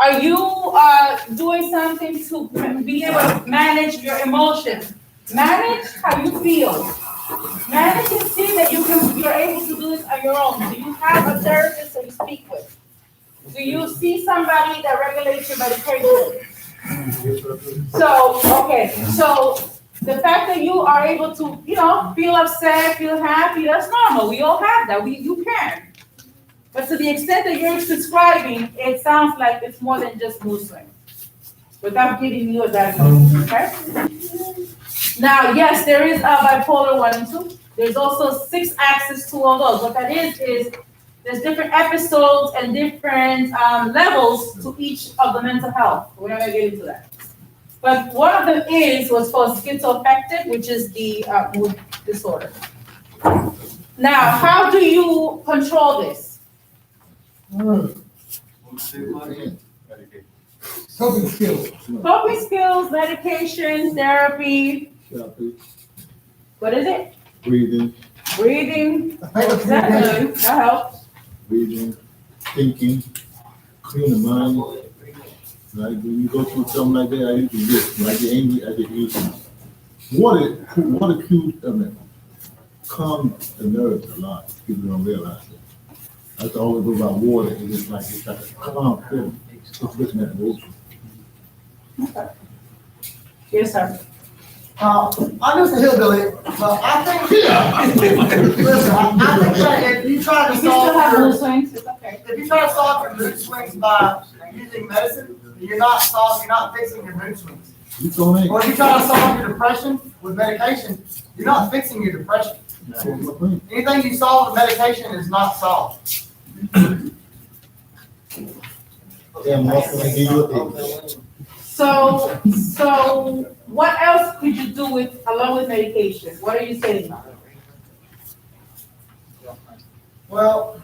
Are you doing something to be able to manage your emotions? Manage how you feel. Manage and see that you're able to do this on your own. Do you have a therapist that you speak with? Do you see somebody that regulates your medication? So the fact that you are able to, feel upset, feel happy, that's normal. We all have that. You can. But to the extent that you're prescribing, it sounds like it's more than just mood swings. Without giving you a diagnosis, okay? Now, yes, there is a bipolar 1 and 2. There's also 6 axis to all those. What that is there's different episodes and different levels to each of the mental health. We're not gonna get into that. But one of them what's called schizoaffective, which is the mood disorder. Now, how do you control this? Coping skills. Coping skills, medication, therapy. What is it? Breathing. What's that doing? That helps. Breathing, thinking, clean the mind. Like when you go through something like that, I usually get, when I get angry, I get usually. Water calms the nerves a lot. People don't realize it. That's all it about water. It's like a calm feeling. It's looking at the ocean. Okay. Yes, sir. I'm just a hillbilly, but I think, listen, I think that if you try to You still have solve mood swings, it's okay. if you try to solve your mood swings by using medicine, you're not fixing your mood swings. You told me. Or if you try to solve your depression with medication, you're not fixing your depression. Anything you solve with medication is not solved. Yeah, I'm also gonna give you a So what else could you do along with medication? What are you saying? Well,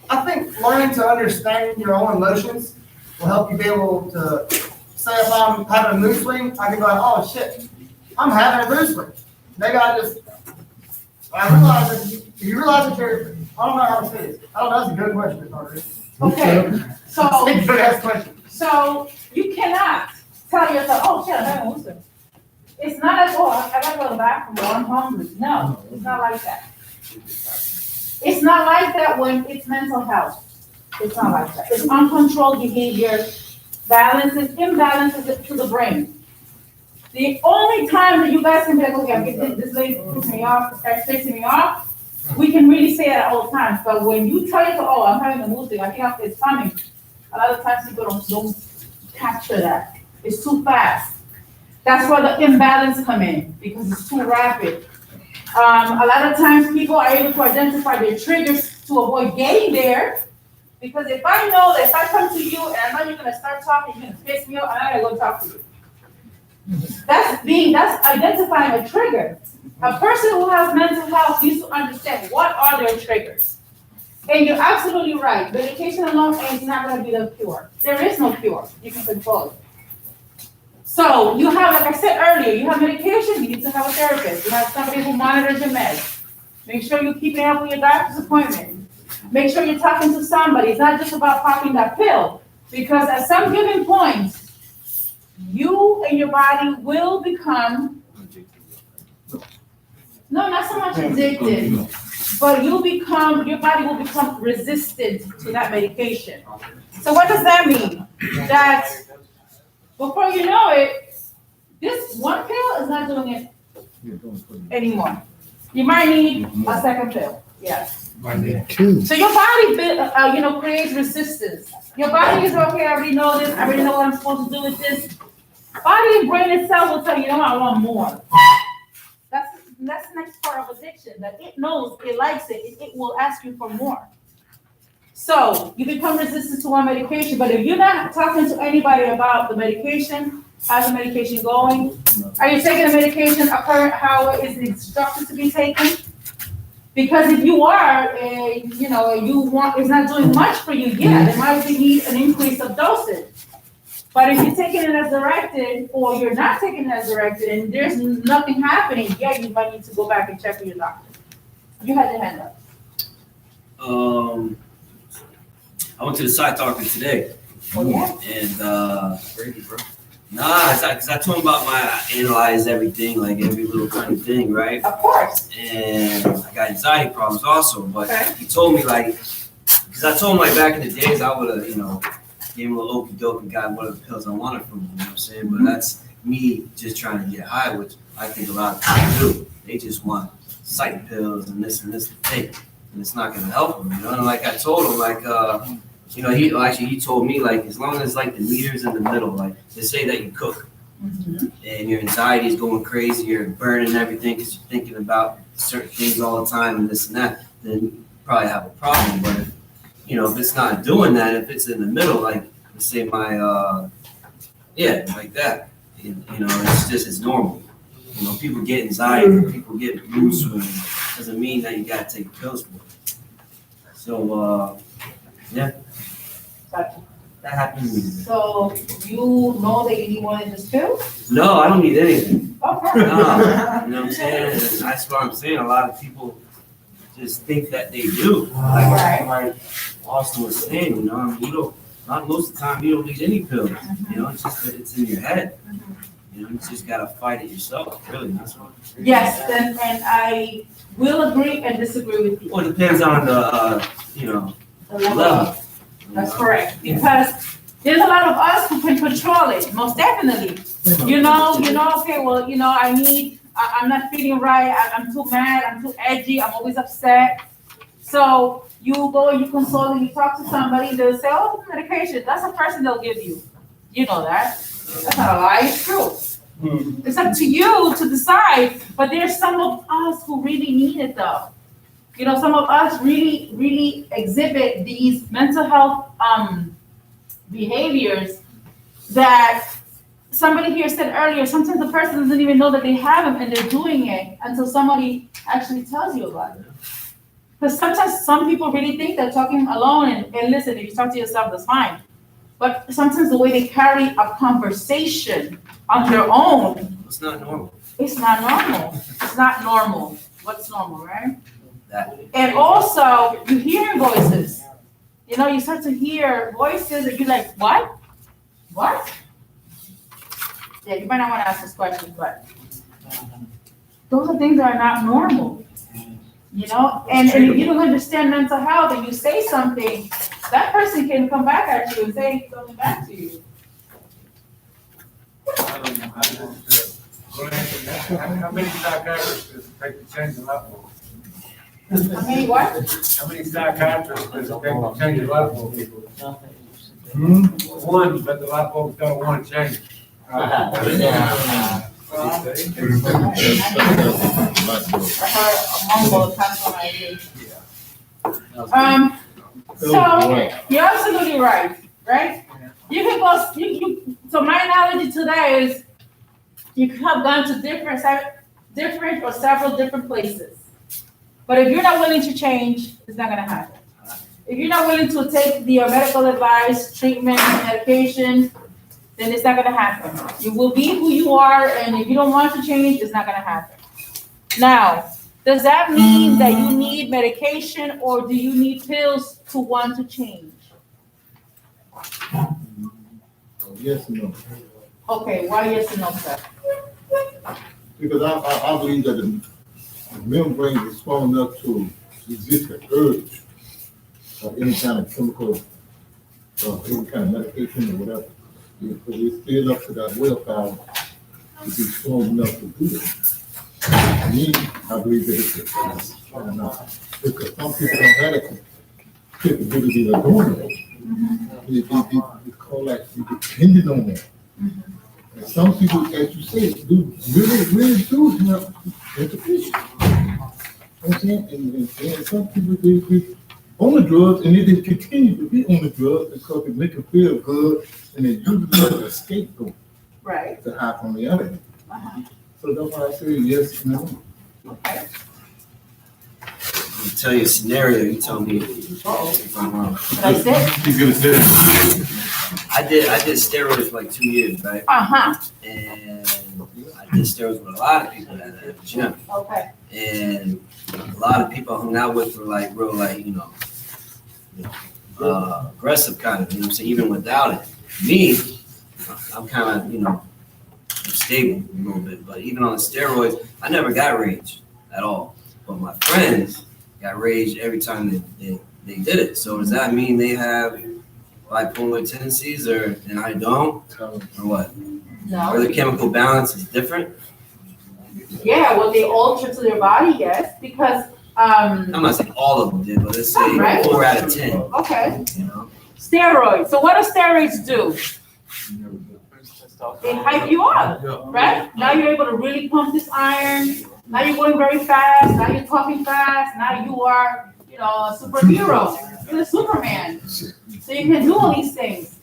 I think learning to understand your own emotions will help you be able to say if I'm having a mood swing, I can go, oh shit, I'm having a mood swing. Maybe I realize that you realize that you're, I don't know how to say this. I don't know, that's a good question, Margaret. Okay, Good ass question. so you cannot tell yourself, oh shit, I'm having a mood swing. It's not as, oh, I gotta go to the bathroom, or I'm hungry. No, it's not like that. It's not like that when it's mental health. It's not like that. It's uncontrolled behavior, imbalances to the brain. The only time that you guys can be like, okay, I'm getting this lady pissing me off, starts pissing me off, we can really say it at all times. But when you try to, oh, I'm having a mood swing, I think it's coming. A lot of times people don't capture that. It's too fast. That's where the imbalance come in, because it's too rapid. A lot of times people are able to identify their triggers to avoid getting there. Because if I know that if I come to you and I know you're gonna start talking, you're gonna piss me off, I'm gonna go talk to you. That's identifying a trigger. A person who has mental health needs to understand what are their triggers. And you're absolutely right. Medication alone is not gonna be the cure. There is no cure. You can control it. So you have, like I said earlier, you have medication, you need to have a therapist. You have somebody who monitors your meds. Make sure you're keeping up with your doctor's appointment. Make sure you're talking to somebody. It's not just about popping that pill. Because at some given point, you and your body will become, no, not so much addicted, but your body will become resistant to that medication. So what does that mean? That before you know it, this one pill is not doing it anymore. You might need a second pill. Yes. So your body, creates resistance. Your body is okay. I already know this. I already know what I'm supposed to do with this. Body and brain itself will tell you, I want more. That's the next part of addiction. That it knows it likes it. It will ask you for more. So you become resistant to one medication, but if you're not talking to anybody about the medication, how's the medication going? Are you taking the medication how it is instructed to be taken? Because if you are, it's not doing much for you, there might need an increase of dosage. But if you're taking it as directed, or you're not taking it as directed, and there's nothing happening, you might need to go back and check with your doctor. You had your hand up. I went to the site talking today. Oh, yeah? And nah, cause I told him about I analyze everything, like every little kind of thing, right? Of course. And I got anxiety problems also, but Okay. he told me like, cause I told him like back in the days I would have, gave him a little okey doke and got one of the pills I wanted from him, you know what I'm saying? But that's me just trying to get high, which I think a lot of people do. They just want psych pills and this to take, and it's not gonna help them, you know? And like I told him, like, he told me like, as long as like the meter's in the middle, like, just say that you cook and your anxiety is going crazy, you're burning everything because you're thinking about certain things all the time and this and that, then you probably have a problem. But if it's not doing that, if it's in the middle, like, let's say my, like that, it's normal. People get anxiety, people get mood swings. Doesn't mean that you gotta take pills for it. So, Gotcha. that happened to me. So you know that you need one of these pills? No, I don't need anything. Okay. No, you know what I'm saying? And that's what I'm saying. A lot of people just think that they do. Like Austin was saying, not most of the time you don't need any pills. It's just that it's in your head. You just gotta fight it yourself, really. That's what. Yes, and I will agree and disagree with you. Well, it depends on the The level. level. That's correct, because there's a lot of us who can control it, most definitely. Okay, well, I'm not feeling right, I'm too mad, I'm too edgy, I'm always upset. So you go and you consult and you talk to somebody, they'll say, oh, medication, that's the person they'll give you. You know that. That's not a lie, it's true. It's up to you to decide, but there's some of us who really need it though. Some of us really, really exhibit these mental health behaviors that somebody here said earlier. Sometimes the person doesn't even know that they have them and they're doing it until somebody actually tells you about it. Because sometimes some people really think they're talking alone, and listen, if you talk to yourself, that's fine. But sometimes the way they carry a conversation on their own, It's not normal. it's not normal. It's not normal. What's normal, right? That. And also, you hear voices. You start to hear voices and you're like, what? What? Yeah, you might not want to ask this question, but those are things that are not normal. And if you don't understand mental health and you say something, that person can come back at you and say something back to you. How many psychiatrists does it take to change the light bulb? How many what? How many psychiatrists does it take to change the light bulb? One, but the light bulb's got one change. So you're absolutely right? You can go. So my analogy today is you could have gone to different or several different places, but if you're not willing to change, it's not going to happen. If you're not willing to take the medical advice, treatment, medication, then it's not going to happen. You will be who you are, and if you don't want to change, it's not going to happen. Now, does that mean that you need medication, or do you need pills to want to change? Yes and no. Okay, why yes and no, sir? Because I believe that the membrane is strong enough to resist the urge of any kind of chemical, any kind of medication or whatever. Because it's still up to that willpower to be strong enough to do it. Me, I believe that it's because some people don't have that capability of doing it. They call that you dependent on that. And some people, as you say, do really do have insufficient. You know what I'm saying? And some people they on the drugs and they continue to be on the drugs because they make them feel good and they use it as a scapegoat. Right. To hide from the other end. So that's why I say yes, no. Okay. I'll tell you a scenario, you tell me if I'm wrong. What I said? He's gonna say I did steroids for like 2 years, right? Uh-huh. And I did steroids with a lot of people at the gym. Okay. And a lot of people I hung out with were like real, like, good aggressive kind of, you know what I'm saying, even without it. Me, I'm kind of, you know, stable a little bit, but even on the steroids, I never got rage at all. But my friends got rage every time they did it. So does that mean they have bipolar tendencies, and I don't, or what? Or No. the chemical balance is different? Yeah, well, they alter to their body, yes, because, I'm not saying all of them did, but let's say Right. 4 out of 10, okay, you know? steroids. So what do steroids do? They hype you up, right? Now you're able to really pump this iron. Now you're going very fast. Now you're talking fast. Now you are, you know, a superhero. You're the Superman. So you can do all these things.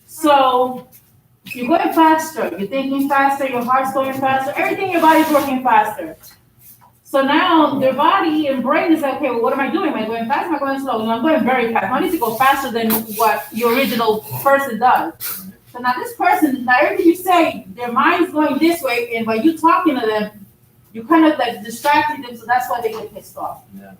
So you're going faster. You're thinking faster. Your heart's going faster. Everything in your body's working faster. So now their body and brain is like, okay, well, what am I doing? Am I going fast? Am I going slow? No, I'm going very fast. I need to go faster than what your original person does. So now this person, now everything you say, their mind's going this way, and by you talking to them, you kind of like distracting them, so that's why they get pissed off. Yeah.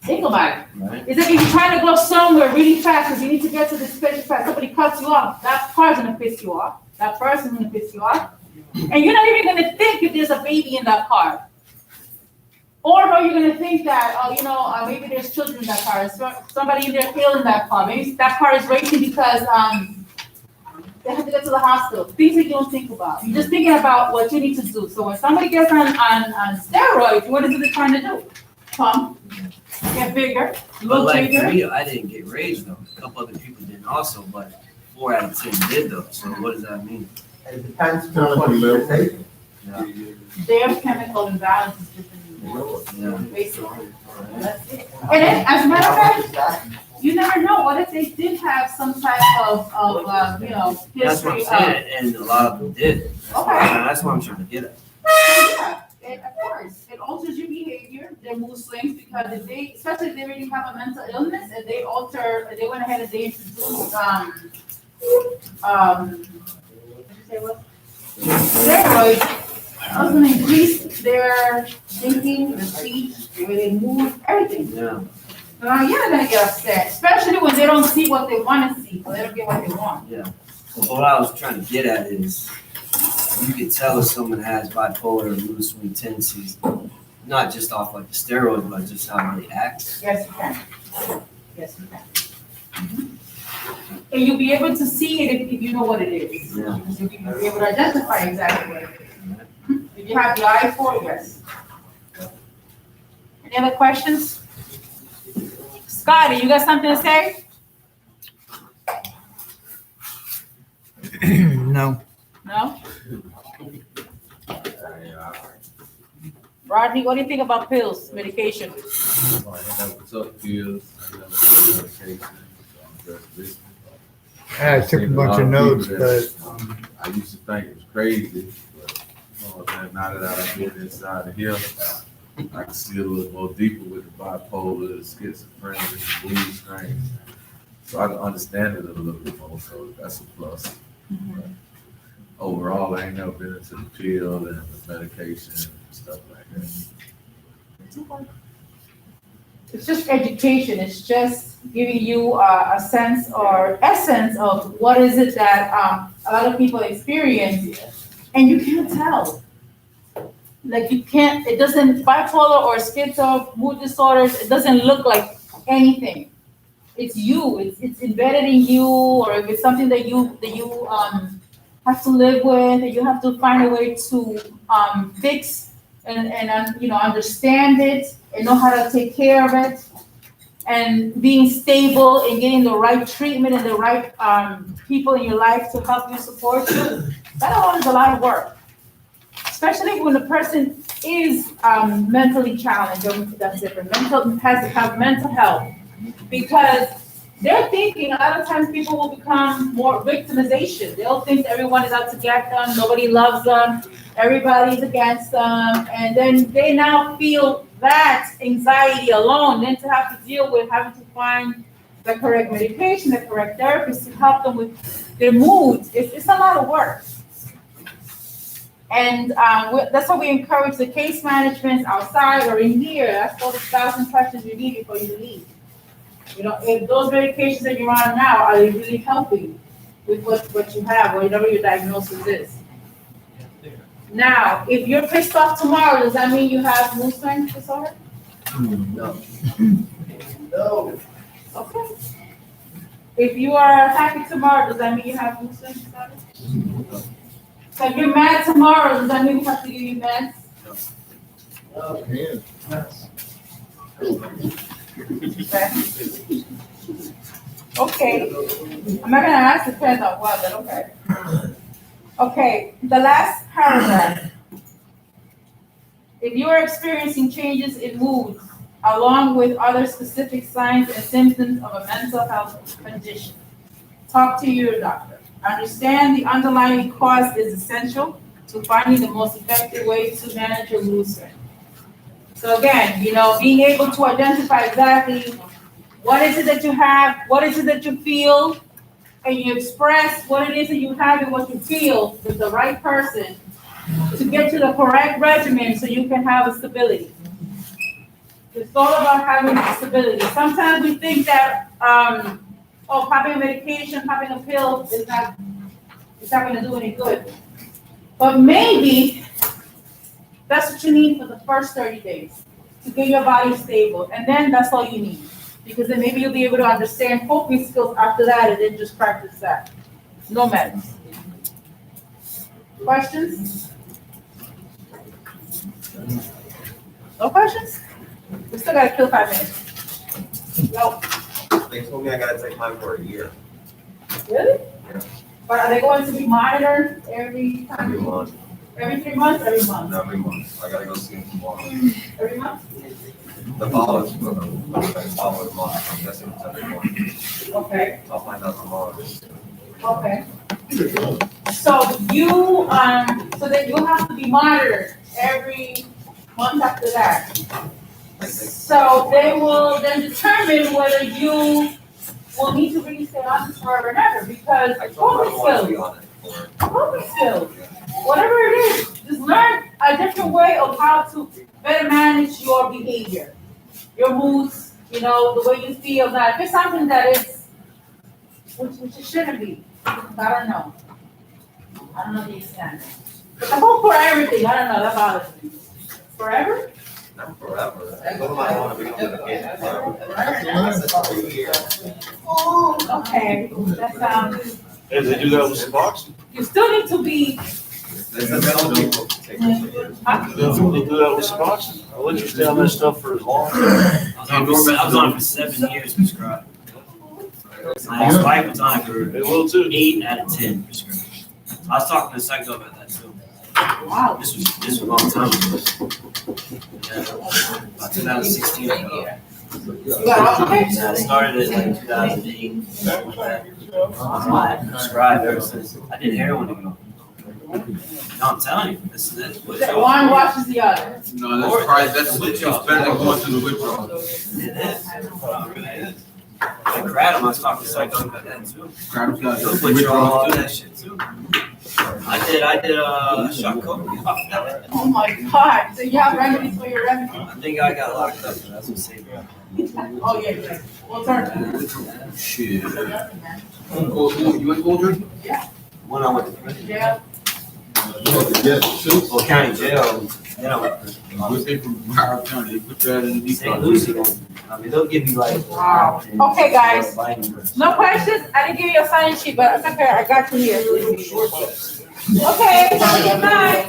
Think about it. Right? It's like if you're trying to go somewhere really fast because you need to get to this place fast, somebody cuts you off, that car's gonna piss you off, that person's gonna piss you off, and you're not even gonna think if there's a baby in that car. Or no, you're gonna think that, oh, you know, maybe there's children in that car, somebody in there killed in that car, maybe that car is racing because, they have to get to the hospital. Things that you don't think about. You're just thinking about what you need to do. So when somebody gets on steroids, what is it they're trying to do? Pump, get bigger, But look like bigger. for me, I didn't get rage though. A couple other people didn't also, but 4 out of 10 did though. So what does that mean? It depends on what you're taking. Yeah. Their chemical imbalance is different. Yeah. Basically. That's it. And then, as a matter of fact, you never know. What if they did have some type of you know, That's what I'm history saying, and a lot of them did. That's what I'm trying to get at. Yeah, of course, it alters your behavior, their mood swings, because if they, especially if they really have a mental illness, if they went ahead and they introduced, steroids, that's gonna increase their thinking, their speech, the way they move, everything. Yeah. Yeah, they're gonna get upset, especially when they don't see what they wanna see, or they don't get what they want. Yeah. So what I was trying to get at is, you can tell if someone has bipolar or mood swing tendencies, not just off like the steroids, but just how they act. Yes, you can. Yes, you can. And you'll be able to see it if you know what it is. Yeah. You'll be able to identify exactly what it is. If you have the eye for it, yes. Any other questions? Scotty, you got something to say? No. No? Rodney, what do you think about pills, medication? I took a bunch of notes, but I used to think it was crazy, but now that I've been inside of here, I can see a little more deeper with the bipolar, the schizophrenia, the mood strains. So I can understand it a little bit more, so that's a plus. But overall, I ain't never been into the pill and the medication and stuff like that. It's just education. It's just giving you a sense or essence of what is it that a lot of people experience, and you can't tell. Like you can't. It doesn't bipolar or schizo, mood disorders. It doesn't look like anything. It's you. It's embedded in you, or if it's something that you have to live with, and you have to find a way to fix and you know, understand it and know how to take care of it, and being stable and getting the right treatment and the right people in your life to help you, support you. That alone is a lot of work, especially when the person is mentally challenged. That's different. Has to have mental health, because they're thinking a lot of times people will become more victimization. They'll think everyone is out to get them, nobody loves them, everybody's against them, and then they now feel that anxiety alone, then to have to deal with having to find the correct medication, the correct therapist to help them with their moods. It's a lot of work. And that's why we encourage the case management outside or in here. That's all the 1,000 questions you need before you leave. You know, if those medications that you're on now, are they really helping with what you have, or whatever your diagnosis is? Now, if you're pissed off tomorrow, does that mean you have mood swing disorder? No. No. Okay. If you are happy tomorrow, does that mean you have mood swing disorder? So if you're mad tomorrow, does that mean we have to give you meds? Okay. I'm not gonna ask, depends on what, but okay. Okay, the last paragraph. If you are experiencing changes in mood along with other specific signs and symptoms of a mental health condition, talk to your doctor. Understand the underlying cause is essential to finding the most effective way to manage your mood swing. So again, you know, being able to identify exactly what is it that you have, what is it that you feel, and you express what it is that you have and what you feel with the right person to get to the correct regimen so you can have a stability. It's all about having stability. Sometimes we think that, popping a medication, popping a pill is not gonna do any good. But maybe that's what you need for the first 30 days to get your body stable. And then that's all you need. Because then maybe you'll be able to understand coping skills after that and then just practice that. No meds. Questions? No questions? We still gotta kill 5 minutes. No. They told me I gotta take mine for a year. Really? Yeah. But are they going to be monitored every time? Every month. Every 3 months? Every month? No, every month. I gotta go see him tomorrow. Every month? The follow is for the follow the month. I'm guessing it's every month. Okay, I'll find out tomorrow. okay. So so then you'll have to be monitored every month after that. So they will then determine whether you will need to really stay on this forever and ever, because I told him I coping don't want to be skills, on it. coping skills, whatever it is, just learn a different way of how to better manage your behavior, your moods, you know, the way you feel. Now, if it's something that is, which it shouldn't be, I don't know. I don't know the extent. But the whole forever thing, I don't know, that bothers me. Forever? Not forever. I told him I don't want to be on it forever. Okay, that sounds, And they do that with Suboxone? you still need to be, They said tell people to take it. They do that with Suboxone? I'll let you stay on that stuff for as long. I was on it for 7 years prescribed. My ex-wife was on it for They will too. 8 out of 10 prescribed. I was talking to the psycho about that too. wow. This was a long time ago. Yeah, about 2016 ago. You got all okay? Yeah, I started it like 2008. something like that. I was on it prescribed ever since. I did heroin ago. No, I'm telling you, this is it. That one washes the other. No, that's probably, that's better than going through the withdrawal. It is. It really is. Like kratom, I was talking to psycho about that too. They'll put you on all that shit too. I did shot cocaine off that. Oh my God, so you have remedies for your remedies? I think I got locked up, but that's what saved me. Oh, yeah. Well, turn. Shit. Yeah. You ain't going to? When I went to prison, Yeah. well, county jail, then I went to prison. What's they from Broward County? They put that in the deep. St. Lucie, I mean, they'll give you like. Wow. Okay, guys. No questions? I didn't give you a sign-in sheet, but it's okay, I got you here. Okay, have a good night.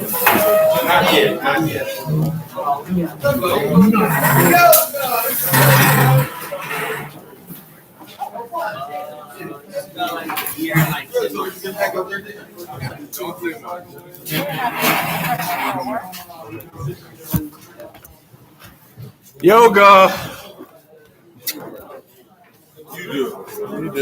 Not yet, not yet. Yoga. You do. You do.